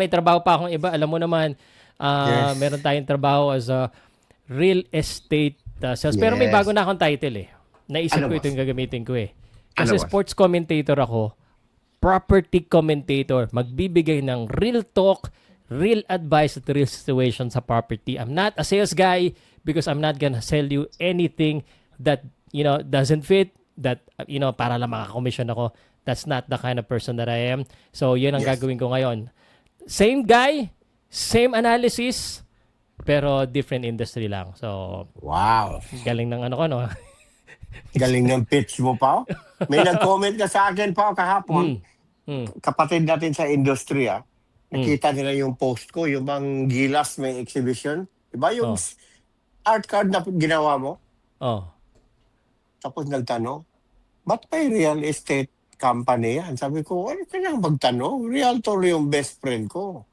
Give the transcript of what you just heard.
may trabaho pa akong iba. Alam mo naman, Yes. meron tayong trabaho as a real estate sales. Pero may bago Yes. na akong title eh. Naisip Ano, ko ito boss? yung gagamitin ko eh. Ano, Kasi boss? sports commentator ako, property commentator, magbibigay ng real talk, real advice at real situation sa property. I'm not a sales guy because I'm not gonna sell you anything that, doesn't fit, that, para lang makakomission ako. That's not the kind of person that I am. So, yun ang Yes. gagawin ko ngayon. Same guy, same analysis, pero different industry lang. So, Wow. galing ng ano ko, no? Galing ng pitch mo pa. May nag-comment ka sa akin pa kahapon. Mm. Mm. Kapatid natin sa industry, ah. Mm. Nakita nila yung post ko, yung bang Gilas may exhibition. Diba yung Oh. art card na ginawa mo? Oh. Tapos nagtanong, ba't may real estate company yan? Sabi ko, ano kailangan magtanong? Realtor yung best friend ko.